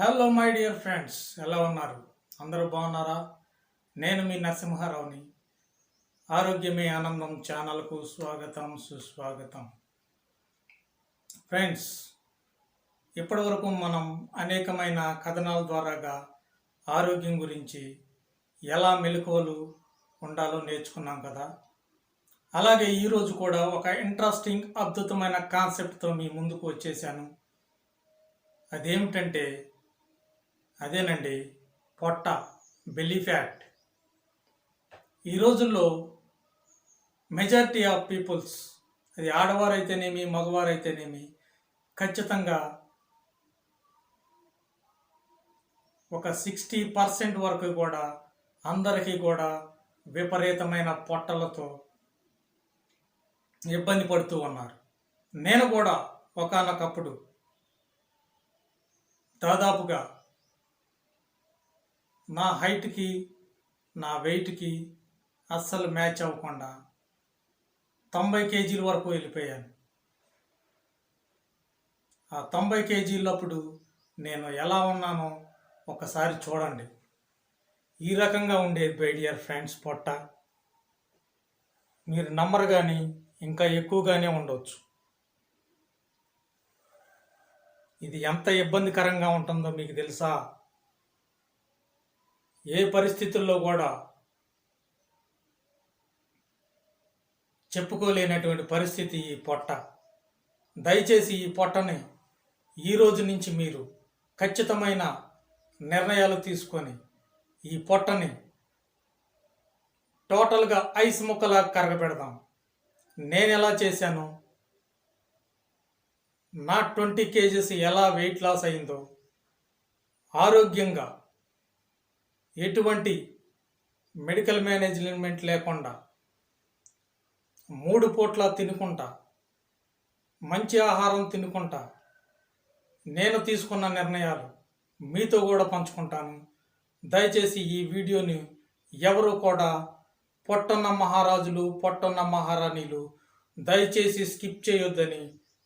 Hello my dear friends, ఎలా ఉన్నారు? అందరూ బాగున్నారా? నేను మీ నరసింహారావుని. ఆరోగ్యమే ఆనందం ఛానల్కు స్వాగతం, సుస్వాగతం. ఫ్రెండ్స్, ఇప్పటివరకు మనం అనేకమైన కథనాల ద్వారాగా ఆరోగ్యం గురించి ఎలా మెలకువలు ఉండాలో నేర్చుకున్నాం కదా. అలాగే ఈరోజు కూడా ఒక ఇంట్రెస్టింగ్ అద్భుతమైన కాన్సెప్ట్తో మీ ముందుకు వచ్చేసాను. అదేమిటంటే అదేనండి, పొట్ట, బెల్లీ ఫ్యాట్. ఈ రోజుల్లో మెజారిటీ ఆఫ్ పీపుల్స్, అది ఆడవారైతేనేమి మగవారైతేనేమి, ఖచ్చితంగా ఒక 60% వరకు కూడా అందరికీ కూడా విపరీతమైన పొట్టలతో ఇబ్బంది పడుతూ ఉన్నారు. నేను కూడా ఒకానొకప్పుడు దాదాపుగా నా హైట్కి నా వెయిట్కి అస్సలు మ్యాచ్ అవ్వకుండా 90 కేజీల వరకు వెళ్ళిపోయాను. ఆ 90 కేజీలప్పుడు నేను ఎలా ఉన్నానో ఒకసారి చూడండి. ఈ రకంగా ఉండేది మై డియర్ ఫ్రెండ్స్ పొట్ట. మీరు నమ్మరు కానీ ఇంకా ఎక్కువగానే ఉండవచ్చు. ఇది ఎంత ఇబ్బందికరంగా ఉంటుందో మీకు తెలుసా? ఏ పరిస్థితుల్లో కూడా చెప్పుకోలేనటువంటి పరిస్థితి ఈ పొట్ట. దయచేసి ఈ పొట్టని ఈ రోజు నుంచి మీరు ఖచ్చితమైన నిర్ణయాలు తీసుకొని ఈ పొట్టని టోటల్గా ఐస్ ముక్కలా కరగబెడదాం. నేను ఎలా చేశాను, నా 20 కేజీస్ ఎలా వెయిట్ లాస్ అయిందో, ఆరోగ్యంగా ఎటువంటి మెడికల్ మేనేజ్మెంట్ లేకుండా 3 పూట్ల తినుకుంటా, మంచి ఆహారం తినుకుంటా నేను తీసుకున్న నిర్ణయాలు మీతో కూడా పంచుకుంటాను. దయచేసి ఈ వీడియోని ఎవరు కూడా పొట్టన్న మహారాజులు, పొట్టన్న మహారాణిలు దయచేసి స్కిప్ చేయొద్దని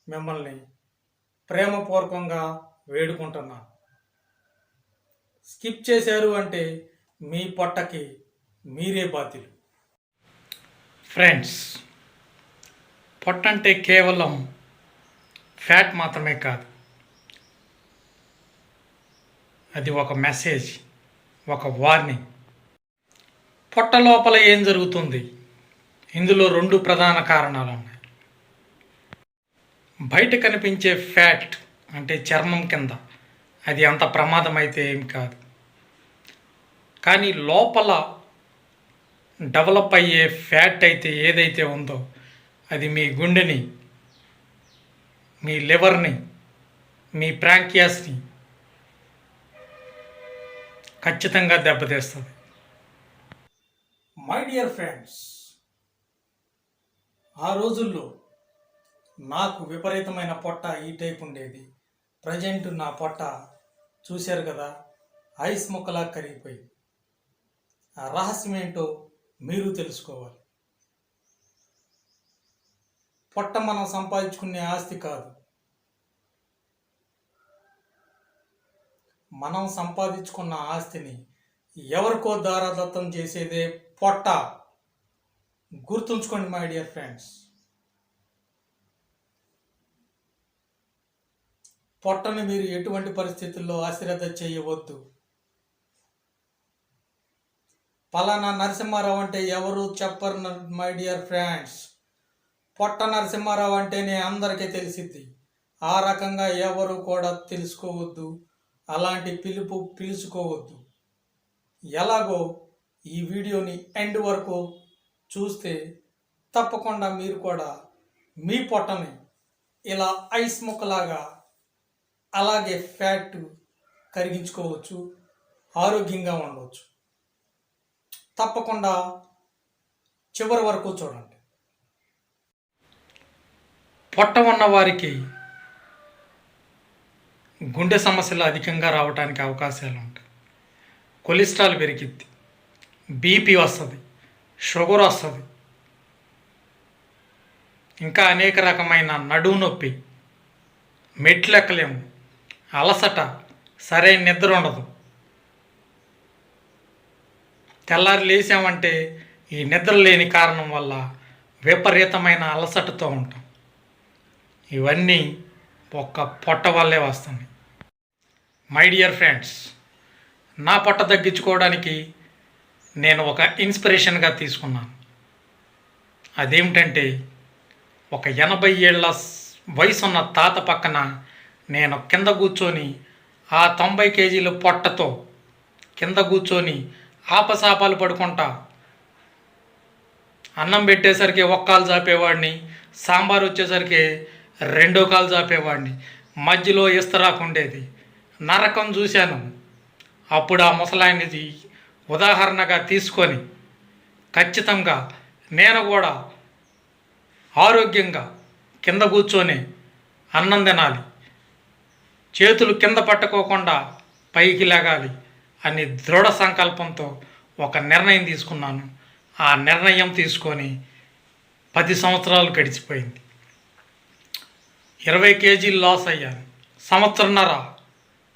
మిమ్మల్ని ప్రేమపూర్వకంగా వేడుకుంటున్నాను. స్కిప్ చేశారు అంటే మీ పొట్టకి మీరే బాధ్యులు. ఫ్రెండ్స్, పొట్ట అంటే కేవలం ఫ్యాట్ మాత్రమే కాదు, అది ఒక మెసేజ్, ఒక వార్నింగ్. పొట్ట లోపల ఏం జరుగుతుంది? ఇందులో 2 ప్రధాన కారణాలు ఉన్నాయి. బయట కనిపించే ఫ్యాట్ అంటే చర్మం కింద, అది అంత ప్రమాదం అయితే ఏం కాదు. కానీ లోపల డెవలప్ అయ్యే ఫ్యాట్ అయితే ఏదైతే ఉందో అది మీ గుండెని, మీ లివర్ని, మీ ప్రాంకియాస్ని ఖచ్చితంగా దెబ్బతీస్తుంది. మై డియర్ ఫ్రెండ్స్, ఆ రోజుల్లో నాకు విపరీతమైన పొట్ట ఈ టైప్ ఉండేది. ప్రజెంట్ నా పొట్ట చూశారు కదా, ఐస్ ముక్కలా కరిగిపోయింది. ఆ రహస్యం ఏంటో మీరు తెలుసుకోవాలి. పొట్ట మనం సంపాదించుకునే ఆస్తి కాదు. మనం సంపాదించుకున్న ఆస్తిని ఎవరికో దారాదత్తం చేసేదే పొట్ట. గుర్తుంచుకోండి మై డియర్ ఫ్రెండ్స్. పొట్టని మీరు ఎటువంటి పరిస్థితుల్లో అశ్రద్ధ చేయవద్దు. పలానా నరసింహారావు అంటే ఎవరు చెప్పరు మై డియర్ ఫ్రెండ్స్. పొట్ట నరసింహారావు అంటేనే అందరికీ తెలిసిద్ది. ఆ రకంగా ఎవరు కూడా తెలుసుకోవద్దు, అలాంటి పిలుచుకోవద్దు. ఎలాగో ఈ వీడియోని ఎండ్ వరకు చూస్తే తప్పకుండా మీరు కూడా మీ పొట్టని ఇలా ఐస్ ముక్కలాగా అలాగే ఫ్యాట్ కరిగించుకోవచ్చు, ఆరోగ్యంగా ఉండవచ్చు. తప్పకుండా చివరి వరకు చూడండి. పొట్ట ఉన్న వారికి గుండె సమస్యలు అధికంగా రావడానికి అవకాశాలు ఉంటాయి. కొలెస్ట్రాల్ పెరిగిద్ది, బీపీ వస్తుంది, షుగర్ వస్తుంది, ఇంకా అనేక రకమైన నడుము నొప్పి, మెట్లు ఎక్కలేము, అలసట, సరైన నిద్ర ఉండదు. తెల్లారి లేసామంటే ఈ నిద్ర లేని కారణం వల్ల విపరీతమైన అలసటతో ఉంటాం. ఇవన్నీ ఒక్క పొట్ట వల్లే వస్తుంది. మై డియర్ ఫ్రెండ్స్, నా పొట్ట తగ్గించుకోవడానికి నేను ఒక ఇన్స్పిరేషన్గా తీసుకున్నాను. అదేమిటంటే, ఒక 80 ఏళ్ళ వయసున్న తాత పక్కన నేను కింద కూర్చొని ఆ 90 కేజీల పొట్టతో కింద కూర్చొని ఆపసాపాలు పడుకుంటా అన్నం పెట్టేసరికి ఒక్కాలు చాపేవాడిని, సాంబార్ వచ్చేసరికి 2 కాలు చాపేవాడిని, మధ్యలో ఇస్తరాకుండేది. నరకం చూశాను. అప్పుడు ఆ ముసలాయనిది ఉదాహరణగా తీసుకొని ఖచ్చితంగా నేను కూడా ఆరోగ్యంగా కింద కూర్చొని అన్నం తినాలి, చేతులు కింద పట్టుకోకుండా పైకి లేగాలి అని దృఢ సంకల్పంతో ఒక నిర్ణయం తీసుకున్నాను. ఆ నిర్ణయం తీసుకొని 10 సంవత్సరాలు గడిచిపోయింది. 20 కేజీలు లాస్ అయ్యాను. సంవత్సరన్నర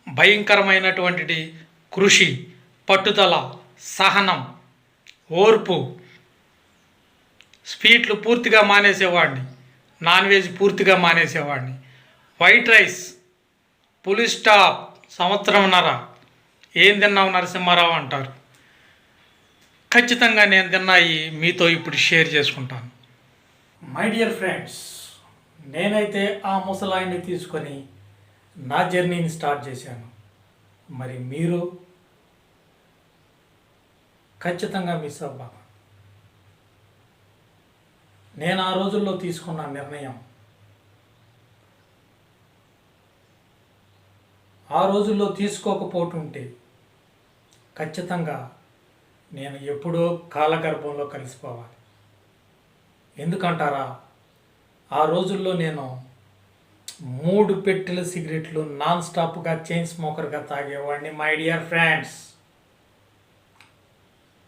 భయంకరమైనటువంటి కృషి, పట్టుదల, సహనం, ఓర్పు. స్వీట్లు పూర్తిగా మానేసేవాడిని, నాన్ వెజ్ పూర్తిగా మానేసేవాడిని. వైట్ రైస్ పులి స్టాప్. సంవత్సరంన్నర ఏం తిన్నావు నరసింహారావు అంటారు. ఖచ్చితంగా నేను తిన్నాయి మీతో ఇప్పుడు షేర్ చేసుకుంటాను. మై డియర్ ఫ్రెండ్స్, నేనైతే ఆ ముసలాయిని తీసుకొని నా జర్నీని స్టార్ట్ చేశాను. మరి మీరు ఖచ్చితంగా మిస్ అవ్వబాక. నేను ఆ రోజుల్లో తీసుకున్న నిర్ణయం, ఆ రోజుల్లో తీసుకోకపోతుంటే ఖచ్చితంగా నేను ఎప్పుడో కాలగర్భంలో కలిసిపోవాలి. ఎందుకంటారా, ఆ రోజుల్లో నేను 3 పెట్టెల సిగరెట్లు నాన్ స్టాప్గా చైన్ స్మోకర్గా తాగేవాడిని. మై డియర్ ఫ్రెండ్స్,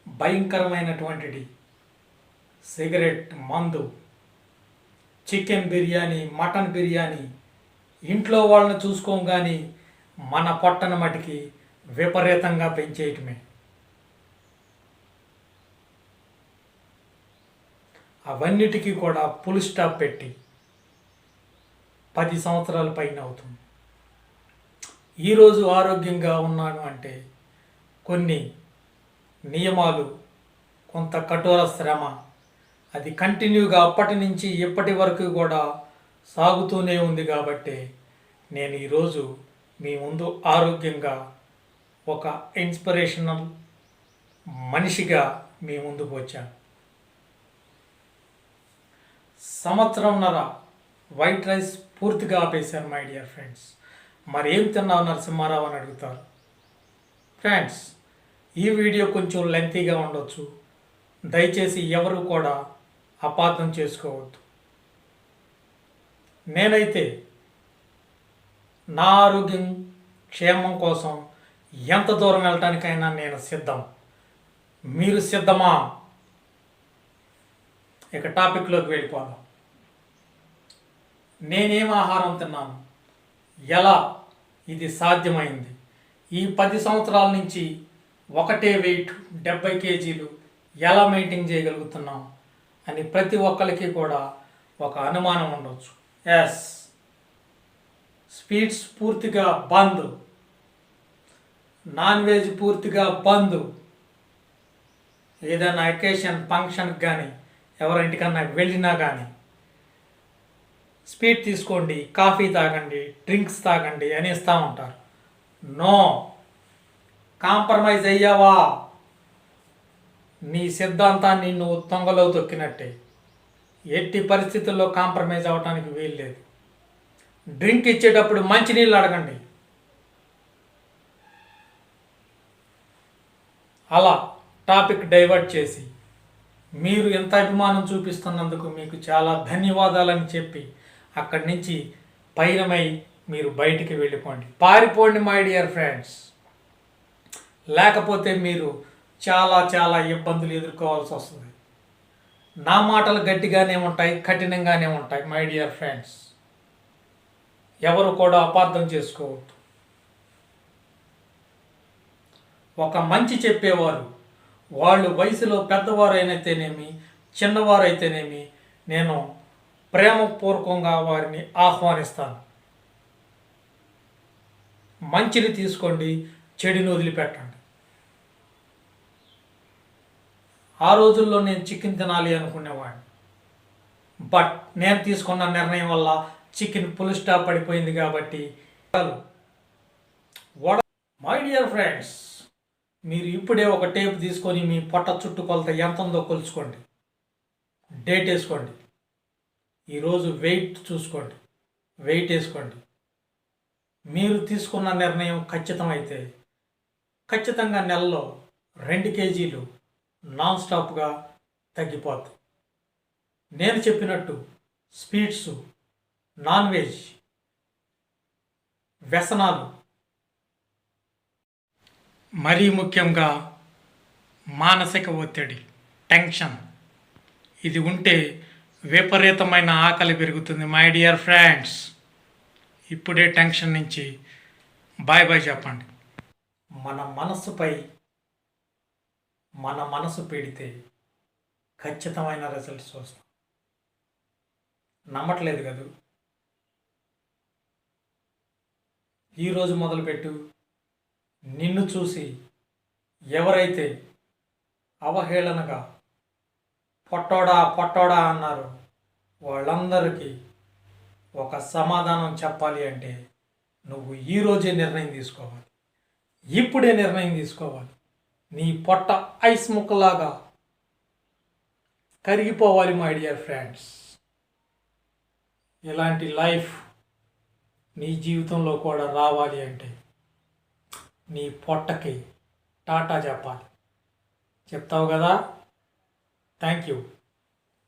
భయంకరమైనటువంటిది సిగరెట్, మందు, చికెన్ బిర్యానీ, మటన్ బిర్యానీ, ఇంట్లో వాళ్ళని చూసుకోం కానీ మన పొట్టన మటుకి విపరీతంగా పెంచేయటమే. అవన్నిటికీ కూడా ఫుల్ స్టాప్ పెట్టి 10 సంవత్సరాల పైన అవుతుంది. ఈరోజు ఆరోగ్యంగా ఉన్నాను అంటే కొన్ని నియమాలు, కొంత కఠోర శ్రమ, అది కంటిన్యూగా అప్పటి నుంచి ఇప్పటి వరకు కూడా సాగుతూనే ఉంది. కాబట్టి నేను ఈరోజు మీ ముందు ఆరోగ్యంగా ఒక ఇన్స్పిరేషనల్ మనిషిగా మీ ముందుకు వచ్చాను. సంవత్సరంన్నర వైట్ రైస్ పూర్తిగా ఆపేశాను. మై డియర్ ఫ్రెండ్స్, మరి ఏం తిన్నావు నరసింహారావు అని అడుగుతారు. ఫ్రెండ్స్, ఈ వీడియో కొంచెం లెంతీగా ఉండొచ్చు. దయచేసి ఎవరు కూడా అపార్థం చేసుకోవద్దు. నేనైతే నా ఆరోగ్యం క్షేమం కోసం ఎంత దూరం వెళ్ళటానికైనా నేను సిద్ధం. మీరు సిద్ధమా? ఇక టాపిక్లోకి వెళ్ళిపోదాం. నేనేం ఆహారం తిన్నాను, ఎలా ఇది సాధ్యమైంది, ఈ 10 సంవత్సరాల నుంచి ఒకటే వెయిట్ 70 కేజీలు ఎలా మెయింటైన్ చేయగలుగుతున్నాం అని ప్రతి ఒక్కరికి కూడా ఒక అనుమానం ఉండవచ్చు. ఎస్, స్వీట్స్ పూర్తిగా బంద్, నాన్ వెజ్ పూర్తిగా బంద్. ఏదైనా అకేషన్ ఫంక్షన్కి కానీ ఎవరింటికన్నా వెళ్ళినా కానీ స్వీట్ తీసుకోండి, కాఫీ తాగండి, డ్రింక్స్ తాగండి అని ఇస్తూ ఉంటారు. నో, కాంప్రమైజ్ అయ్యావా నీ సిద్ధాంతాన్ని నువ్వు తొంగలో తొక్కినట్టే. ఎట్టి పరిస్థితుల్లో కాంప్రమైజ్ అవ్వటానికి వీల్లేదు. డ్రింక్ ఇచ్చేటప్పుడు మంచినీళ్ళు అడగండి. అలా టాపిక్ డైవర్ట్ చేసి మీరు ఎంత అభిమానం చూపిస్తున్నందుకు మీకు చాలా ధన్యవాదాలని చెప్పి అక్కడి నుంచి పైనమై మీరు బయటికి వెళ్ళిపోండి, పారిపోండి మై డియర్ ఫ్రెండ్స్. లేకపోతే మీరు చాలా చాలా ఇబ్బందులు ఎదుర్కోవాల్సి వస్తుంది. నా మాటలు గట్టిగానే ఉంటాయి, కఠినంగానే ఉంటాయి మై డియర్ ఫ్రెండ్స్. ఎవరు కూడా అపార్థం చేసుకోవద్దు. ఒక మంచి చెప్పేవారు, వాళ్ళు వయసులో పెద్దవారైనైతేనేమి చిన్నవారైతేనేమి నేను ప్రేమపూర్వకంగా వారిని ఆహ్వానిస్తాను. మంచిని తీసుకోండి, చెడుని వదిలిపెట్టండి. ఆ రోజుల్లో నేను చికెన్ తినాలి అనుకునేవాడిని, బట్ నేను తీసుకున్న నిర్ణయం వల్ల చికెన్ ఫుల్ స్టాప్ పడిపోయింది కాబట్టి మై డియర్ ఫ్రెండ్స్, మీరు ఇప్పుడే ఒక టేప్ తీసుకొని మీ పొట్ట చుట్టుకొలత ఎంత ఉందో కొలుచుకోండి, డేట్ వేసుకోండి, ఈరోజు వెయిట్ చూసుకోండి, వెయిట్ వేసుకోండి. మీరు తీసుకున్న నిర్ణయం ఖచ్చితమైతే ఖచ్చితంగా నెలలో 2 కేజీలు నాన్ స్టాప్గా తగ్గిపోతాయి. నేను చెప్పినట్టు స్వీట్స్, నాన్ వెజ్, వ్యసనాలు, మరీ ముఖ్యంగా మానసిక ఒత్తిడి, టెన్షన్, ఇది ఉంటే విపరీతమైన ఆకలి పెరుగుతుంది. మై డియర్ ఫ్రెండ్స్, ఇప్పుడే టెన్షన్ నుంచి బాయ్ బాయ్ చెప్పండి. మన మనసు పెడితే ఖచ్చితమైన రిజల్ట్స్ వస్తాం. నమ్మట్లేదు కదూ? ఈరోజు మొదలుపెట్టు. నిన్ను చూసి ఎవరైతే అవహేళనగా పొట్టోడా పొట్టోడా అన్నారో వాళ్ళందరికీ ఒక సమాధానం చెప్పాలి అంటే నువ్వు ఈరోజే నిర్ణయం తీసుకోవాలి, ఇప్పుడే నిర్ణయం తీసుకోవాలి. నీ పొట్ట ఐస్ ముక్కలాగా కరిగిపోవాలి. మై డియర్ ఫ్రెండ్స్, ఇలాంటి లైఫ్ నీ జీవితంలో కూడా రావాలి అంటే నీ పొట్టకి టాటా చెప్పాలి. చెప్తావు కదా? Thank you.